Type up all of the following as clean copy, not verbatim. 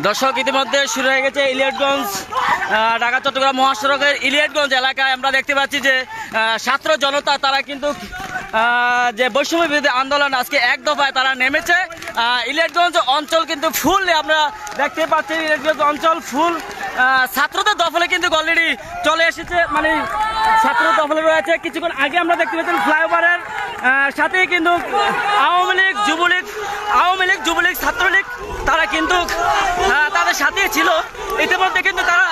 দর্শক ইতিমধ্যে শুরু হয়ে গেছে ইলিয়টগঞ্জ ঢাকা চট্টগ্রাম মহাসড়কের ইলিয়টগঞ্জ এলাকায় আমরা দেখতে পাচ্ছি যে ছাত্র জনতা তারা কিন্তু যে বৈষম্য বিরোধী আন্দোলন আজকে এক দফায় তারা নেমেছে। ইলিয়টগঞ্জ অঞ্চল কিন্তু ফুল আমরা দেখতে পাচ্ছি, ইলিয়টগঞ্জ অঞ্চল ফুল ছাত্রদের দফলে কিন্তু অলরেডি চলে এসেছে, মানে ছাত্রদের দফলে রয়েছে। কিছুক্ষণ আগে আমরা দেখতে পাচ্ছি ফ্লাইওভারের সাথেই কিন্তু আওয়ামী লীগ যুবলীগ ছাত্রলীগ তারা কিন্তু তাদের সাথেই ছিল। ইতিমধ্যে কিন্তু তারা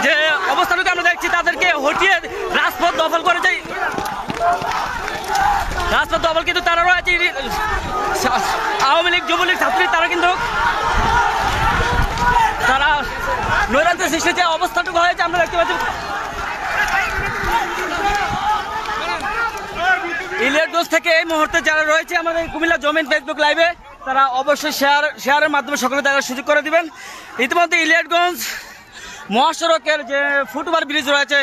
যে অবস্থাটুকু আমরা দেখছি তাদেরকে হটিয়ে রাজপথ দখল করেছে, রাজপথ দখল কিন্তু তারা রয়েছে। আওয়ামী লীগ যুবলীগ ছাত্রলীগ তারা কিন্তু তারা নৈরাজ্যের সৃষ্টি যে অবস্থাটুকু হয়েছে আমরা দেখতে পাচ্ছি। ইলিয়টগঞ্জ থেকে এই মুহূর্তে যারা রয়েছে আমাদের কুমিল্লা জমিন ফেসবুক লাইভে তারা অবশ্যই শেয়ারের মাধ্যমে সকলে দেখার সুযোগ করে দিবেন। ইতিমধ্যে ইলিয়টগঞ্জ মহাসড়কের যে ফুটওভার ব্রিজ রয়েছে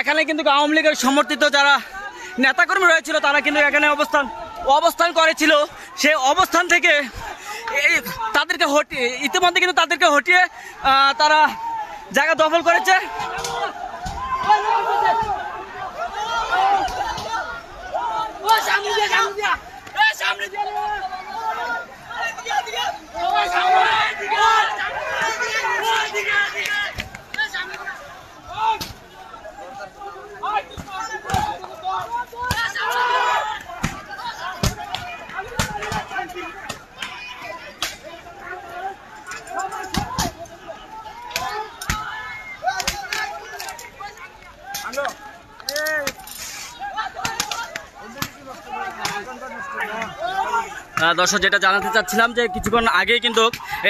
এখানে কিন্তু আওয়ামী লীগের সমর্থিত যারা নেতাকর্মী রয়েছিল তারা কিন্তু এখানে অবস্থান করেছিল। সেই অবস্থান থেকে তাদেরকে ইতিমধ্যে কিন্তু তাদেরকে হটিয়ে তারা জায়গা দখল করেছে। দর্শক যেটা জানাতে চাচ্ছিলাম যে কিছুক্ষণ আগে কিন্তু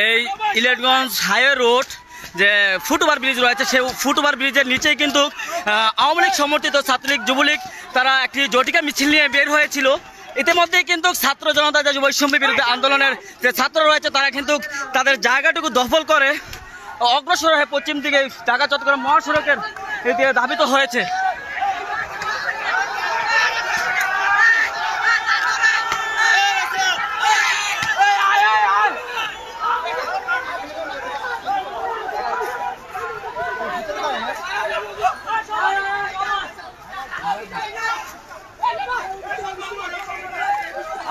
এই ইলিয়টগঞ্জ হাইওয়ে রোড যে ফুটওভার ব্রিজ রয়েছে সেই ফুটওভার ব্রিজের নিচেই কিন্তু আওয়ামী লীগ সমর্থিত ছাত্রলীগ যুবলীগ তারা একটি জটিকা মিছিল নিয়ে বের হয়েছিল। ইতিমধ্যেই কিন্তু ছাত্র জনতা যে বৈষম্য বিরোধী আন্দোলনের যে ছাত্র রয়েছে তারা কিন্তু তাদের জায়গাটুকু দখল করে অগ্রসর হয়ে পশ্চিম দিকে ঢাকা চট্টগ্রাম মহাসড়কের দিকে ধাবিত হয়েছে।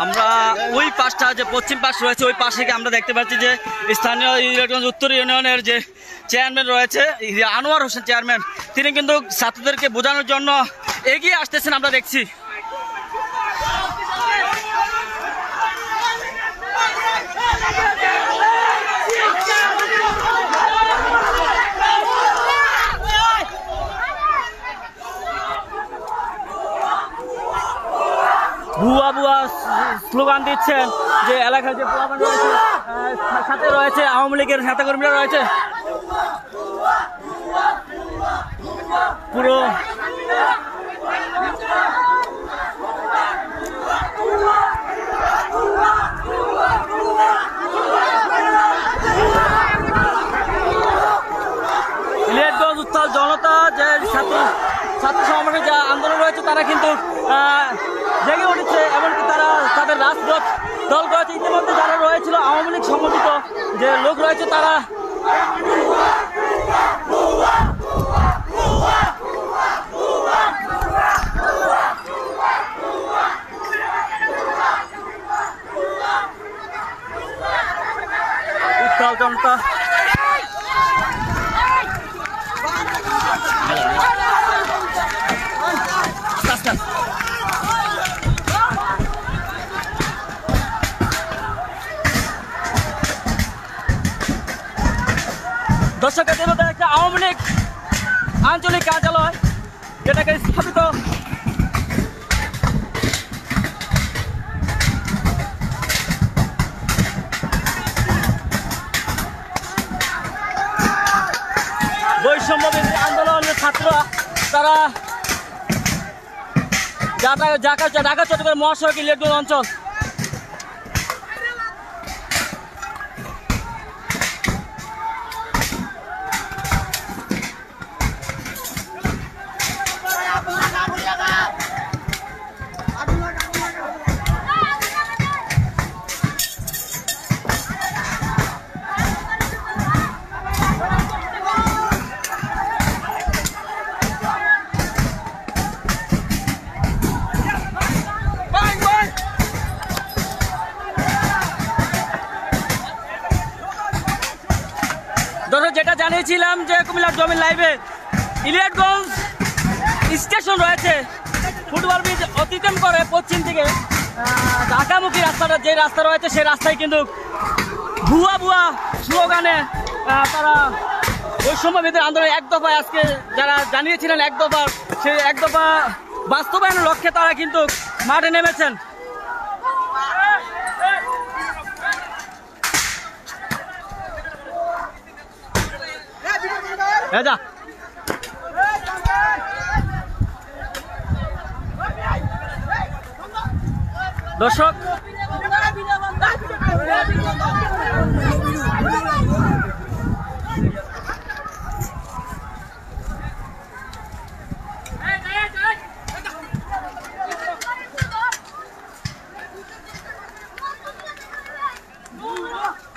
আমরা ওই পাশটা যে পশ্চিম পাশ রয়েছে ওই পাশে আমরা দেখতে পাচ্ছি যে স্থানীয় ইলিয়টগঞ্জ উত্তর ইউনিয়নের যে চেয়ারম্যান রয়েছে আনোয়ার হোসেন চেয়ারম্যান, তিনি কিন্তু ছাত্রদেরকে বোঝানোর জন্য এগিয়ে আসতেছেন আমরা দেখছি। ভুয়া ভুয়া স্লোগান দিচ্ছেন যে এলাকার যে পোলাপান রয়েছে সাথে রয়েছে আওয়ামী লীগের নেতাকর্মীরা রয়েছে। পুরো ইলিয়টগঞ্জ উত্তাল জনতা যে ছাত্র সমাবেশের যা আন্দোলন রয়েছে তারা কিন্তু জেগে উঠেছে, এমনকি তারা তাদের রাজপথ দল করেছে। ইতিমধ্যে যারা রয়েছিল আওয়ামী লীগ সমর্থিত যে লোক রয়েছে তারা উত্তাল জনতা দর্শকের জন্য একটা আওয়ামী লীগ আঞ্চলিক কার্যালয় যেটাকে স্থাপিত বৈষম্য বিরোধী আন্দোলনের ছাত্ররা তারা ঢাকা চট্টগ্রাম মহাসড়ক ইলিয়টগঞ্জ অঞ্চল জানিয়েছিলাম যে কুমিল্লার জমিন লাইভে ইলিয়াটগঞ্জ স্টেশন রয়েছে, ফুটবল ব্রিজ অতিক্রম করে পশ্চিম দিকে ঢাকামুখী রাস্তাটা যে রাস্তা রয়েছে সেই রাস্তায় কিন্তু ভুয়া ভুয়া স্লোগানে তারা বৈষম্যবিরোধী আন্দোলন এক দফায় আজকে যারা জানিয়েছিলেন এক দফা, সেই এক দফা বাস্তবায়নের লক্ষ্যে তারা কিন্তু মাঠে নেমেছেন। দর্শক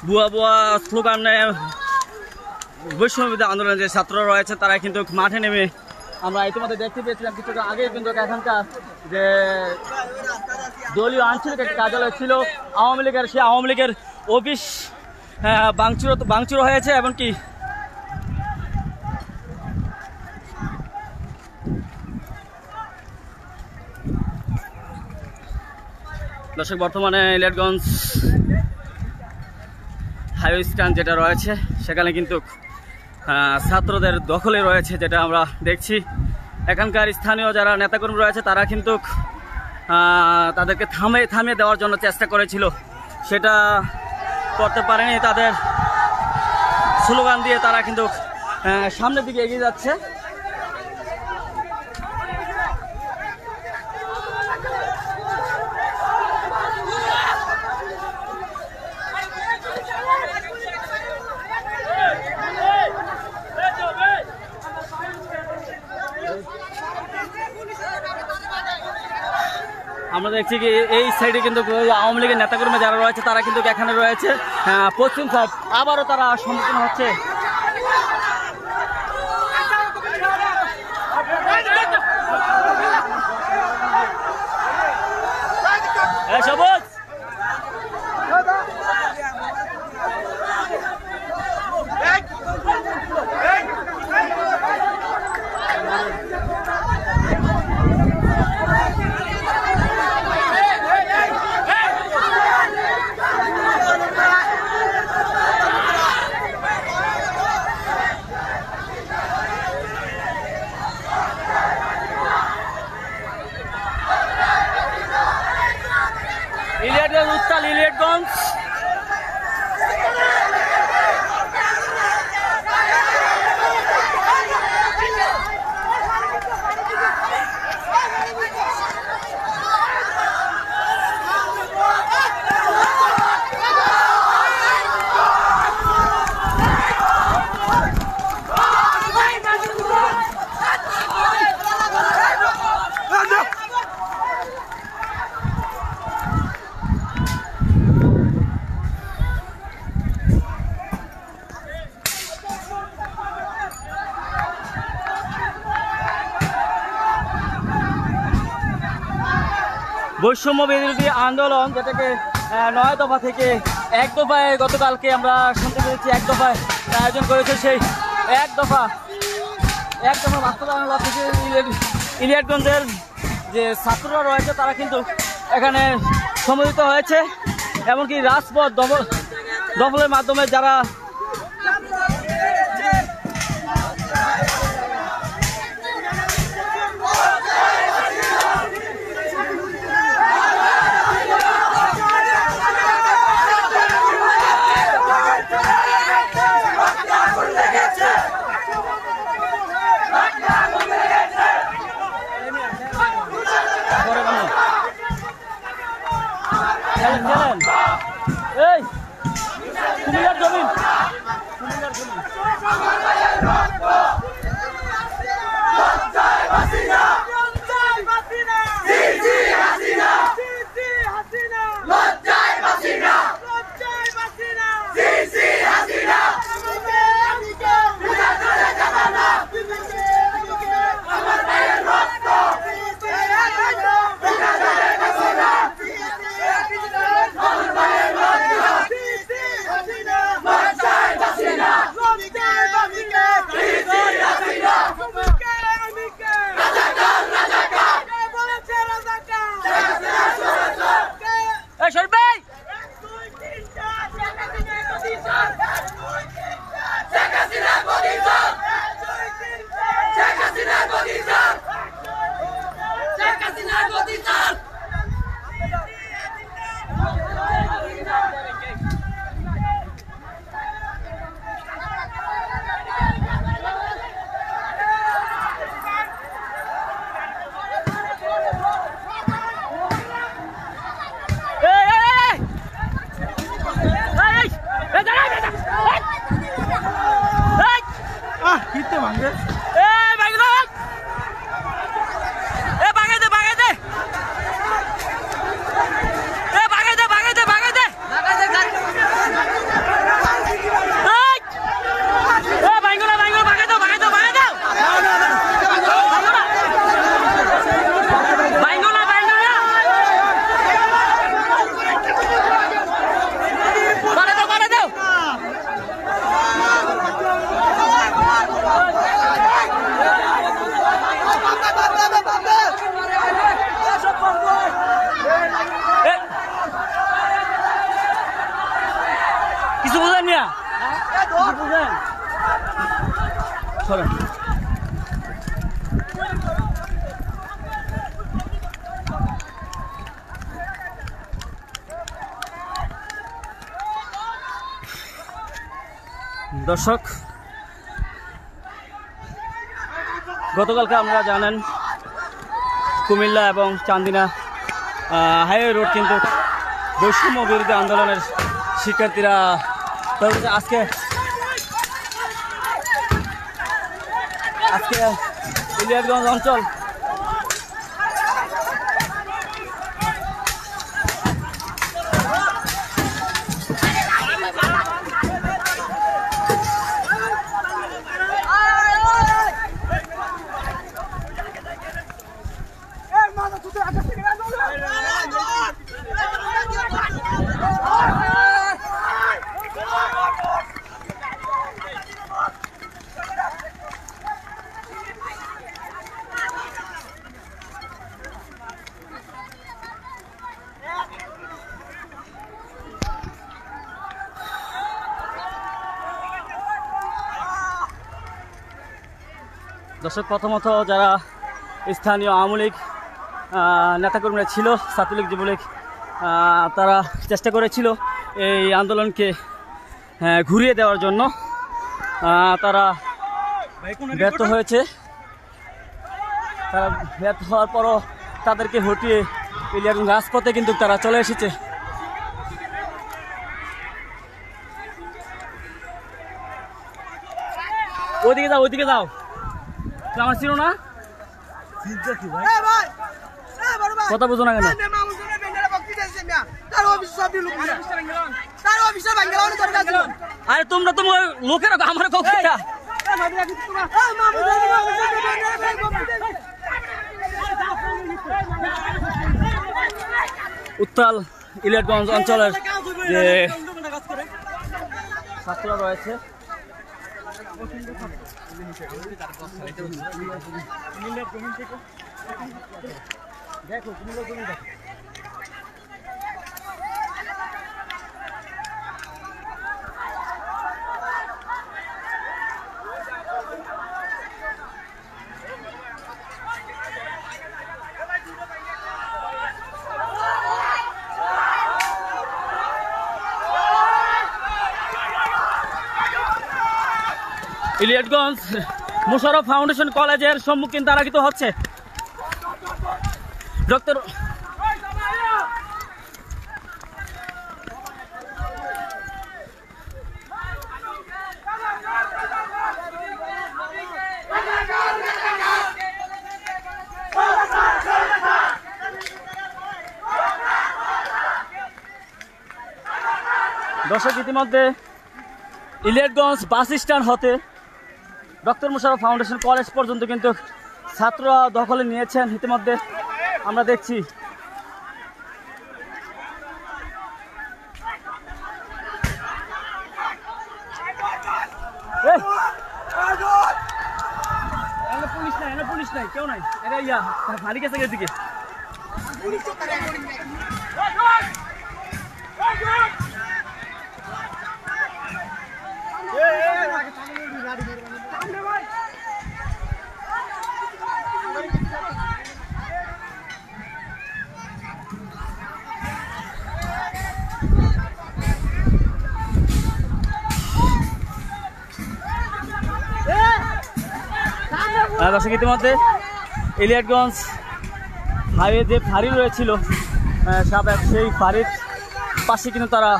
বুয়া বুয়া স্লোগানে বৈষম্যবিরোধী আন্দোলনের যে ছাত্ররা রয়েছে তারা কিন্তু মাঠে নেমে আমরা ইতিমধ্যে দেখতে পেয়েছিলাম কিছুটা আগে কিন্তু এখানকার যে দলীয় আঞ্চলিক একটি কার্যালয় ছিল আওয়ামী লীগের, সেই আওয়ামী লীগের অফিস ভাঙচুর হয়েছে। এমনকি দর্শক বর্তমানে ইলিয়াটগঞ্জ হাইওয়ে স্ট্যান্ড যেটা রয়েছে সেখানে কিন্তু ছাত্রদের দখলে রয়েছে, যেটা আমরা দেখছি। এখানকার স্থানীয় যারা নেতাকর্মী রয়েছে তারা কিন্তু তাদেরকে থামিয়ে দেওয়ার জন্য চেষ্টা করেছিল, সেটা করতে পারেনি। তাদের স্লোগান দিয়ে তারা কিন্তু সামনের দিকে এগিয়ে যাচ্ছে। আমরা দেখছি কি এই সাইডে কিন্তু আওয়ামী লীগের নেতাকর্মী যারা রয়েছে তারা কিন্তু এখানে রয়েছে, পশ্চিম সাইড আবারও তারা সম্মুখীন হচ্ছে। সবুজ উত্তাল ইলিয়াটগঞ্জ। বৈষম্য বিরোধী আন্দোলন যেটাকে 9 দফা থেকে 1 দফায় গতকালকে আমরা শুনতে পেরেছি, 1 দফায় আয়োজন করেছে। সেই এক দফা বাস্তবায়নের লক্ষ্যে ইলিয়াটগঞ্জের যে ছাত্ররা রয়েছে তারা কিন্তু এখানে সমবেত হয়েছে। এমনকি রাজপথ দখলের মাধ্যমে যারা এই কুমিল্লার জমিন সরেন। দর্শক, গতকালকে আপনারা জানেন কুমিল্লা এবং চান্দিনা হাইওয়ে রোড কিন্তু বৈষম্য বিরোধী আন্দোলনের শিক্ষার্থীরা আজকে ইলিয়াটগঞ্জ অঞ্চল দর্শক, প্রথমত যারা স্থানীয় আওয়ামী লীগ নেতাকর্মীরা ছিল, ছাত্রলীগ যুবলীগ, তারা চেষ্টা করেছিল এই আন্দোলনকে ঘুরিয়ে দেওয়ার জন্য। তারা ব্যর্থ হয়েছে। তারা ব্যর্থ হওয়ার পরও তাদেরকে হটিয়ে ইলিয়াটগঞ্জ রাজপথে কিন্তু তারা চলে এসেছে। ওইদিকে যাও, ওইদিকে যাও। আমার ছিল না কথা বুঝো না কেন? আরে তোমরা তোমার লোকেরা আমার উত্তাল ইলিয়াটগঞ্জ অঞ্চলের যে ছাত্ররা রয়েছে দেখো ইলিয়াটগঞ্জ মোশাররফ ফাউন্ডেশন কলেজের সম্মুখীন তারা কিন্তু হচ্ছে। ডক্টর দর্শক, ইতিমধ্যে ইলিয়াটগঞ্জ বাস স্ট্যান্ড হতে ডক্টর মোশাররফ ফাউন্ডেশন কলেজ পর্যন্ত কিন্তু ছাত্ররা দখলে নিয়েছেন। ইতিমধ্যে আমরা দেখছি পুলিশ নাই, কেউ নাই, এটা ইয়া ভারী গেছে এদিকে। দর্শক, ইতিমধ্যে ইলিয়াটগঞ্জ হাইওয়ে যে ফাঁড়ি রয়েছিল সাবেক, সেই ফাঁড়ির পাশে কিন্তু তারা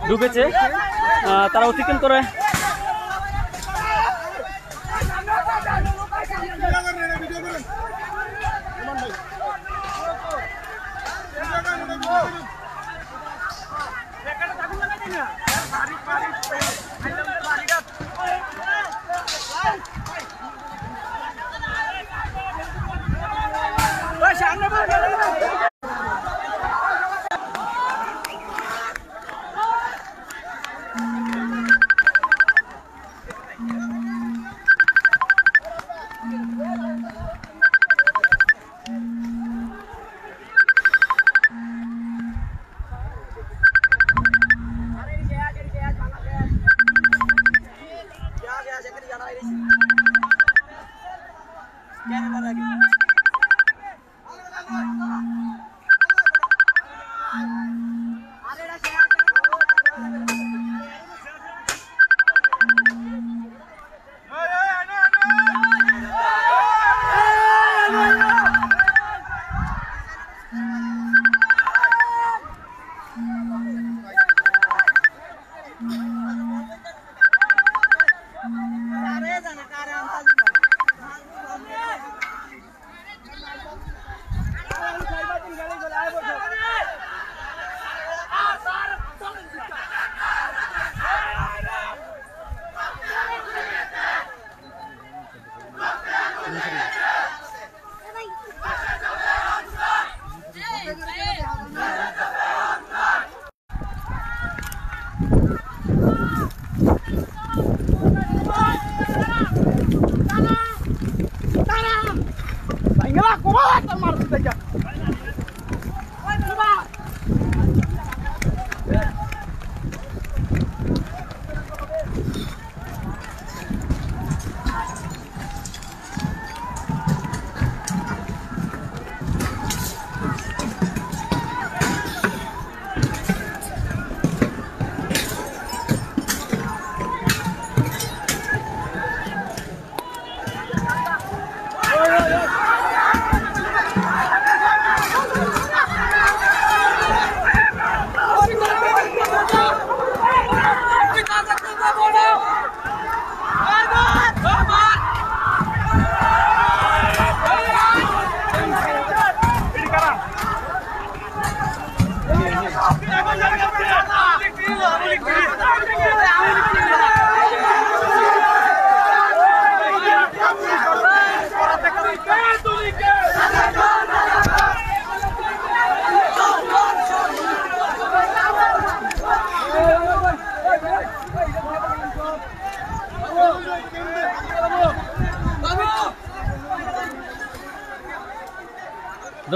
ঢুকেছে। তারা অতিক্রম করে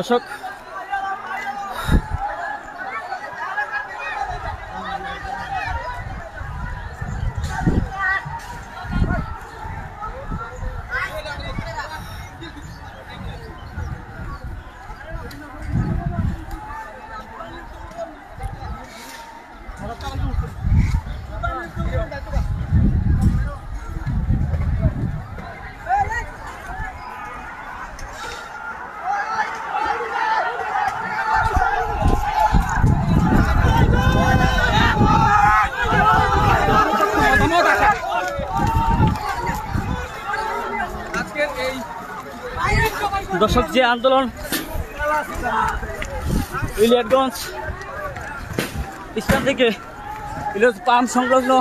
দর্শক দর্শক যে আন্দোলন ইলিয়াটগঞ্জ স্থান থেকে পাম্প সংলগ্ন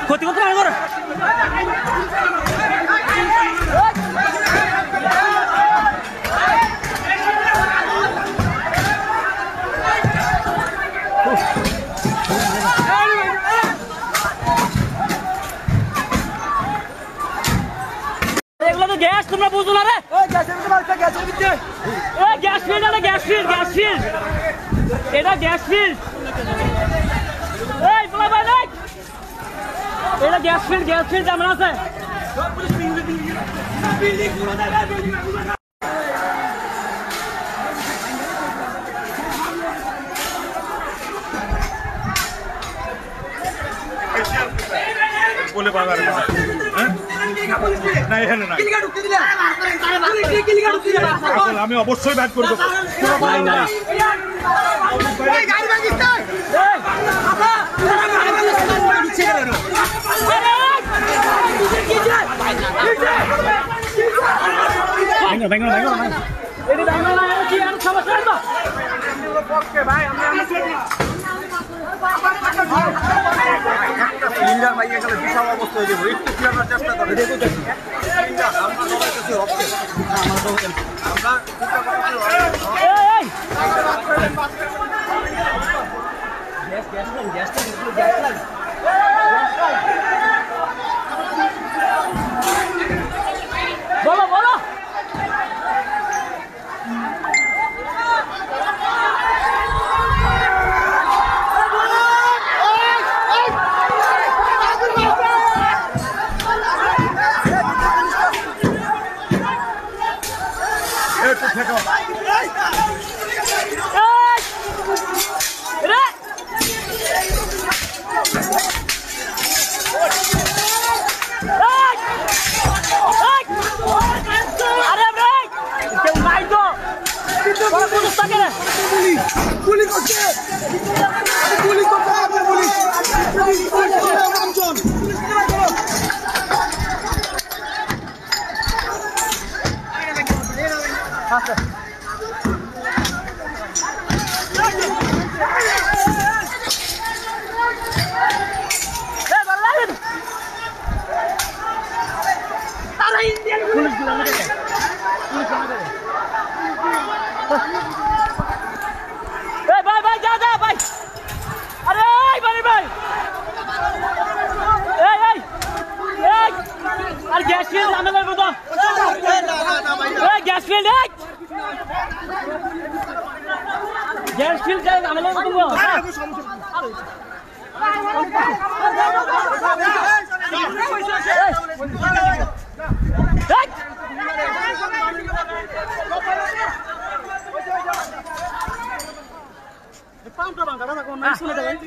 ক্ষতি করতে পারবো না এগুলো তো গ্যাস তোমরা বুঝো না রে গ্যাস ফিল্ড এটা গ্যাস ফিল্ড এটা গ্যাস ফিল্ড এই বলা ভাই নাই এটা গ্যাস ফিল্ড কেমন আছে বলে পাওয়ার আমি অবশ্যই ব্যাট করবো ইন্ডিয়ার ভাইয়া গেলে বিশাল অবস্থা হয়ে যাবো একটু ক্লিয়ার চেষ্টা করে বলো বলো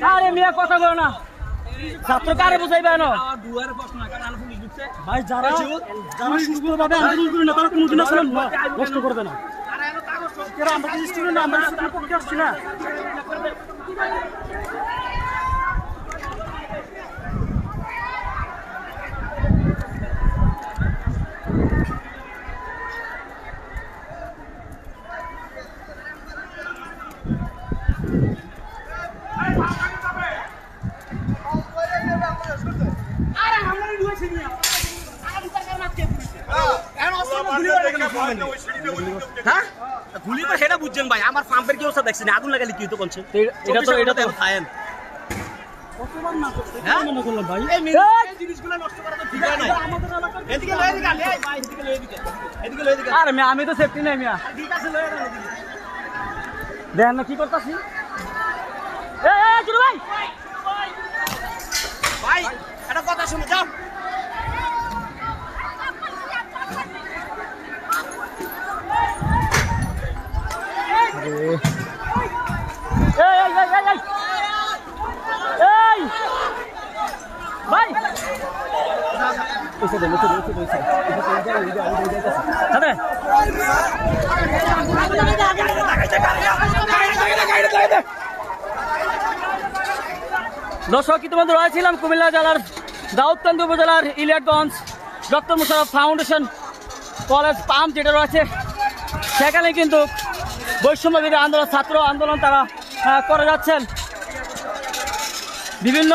আরে মিয়া কথা বলো না ছাত্র কারে বুঝাইবে না ভাই যারা সুস্থভাবে আন্দোলন করে না তারা কোনোদিন আসলে নষ্ট করবে না। আমরা কি স্টুডেন্ট, আমরা স্টুডেন্টের পক্ষে আসছি না। গুলি তো সেটা বুঝছেন ভাই, আমার পাম্পের কি অবস্থা দেখছেন, আগুন লাগালে কি তো কোনছে এটা তো খায়েন কতবার না করলাম ভাই। জিনিসগুলো নষ্ট করা তো ঠিক হয় না। এদিকে লয়ে দিকে আলে ভাই, এদিকে লয়ে দিকে, এদিকে লয়ে দিকে। আরে আমি তো সেফটি নাই মিয়া, ঠিক আছে লয়ে দাও এদিকে। দেখেন না কি করতাছি। চলো ভাই ভাই একটা কথা শুনে যাও। ভাই দর্শক ইতিমধ্যে রয়েছিলাম কুমিল্লা জেলার দাউদকান্দি উপজেলার Eliotganj doctor Musharraf foundation college pump যেটা রয়েছে সেখানে কিন্তু বৈষম্য বিরোধী আন্দোলন, ছাত্র আন্দোলন তারা করে যাচ্ছেন। বিভিন্ন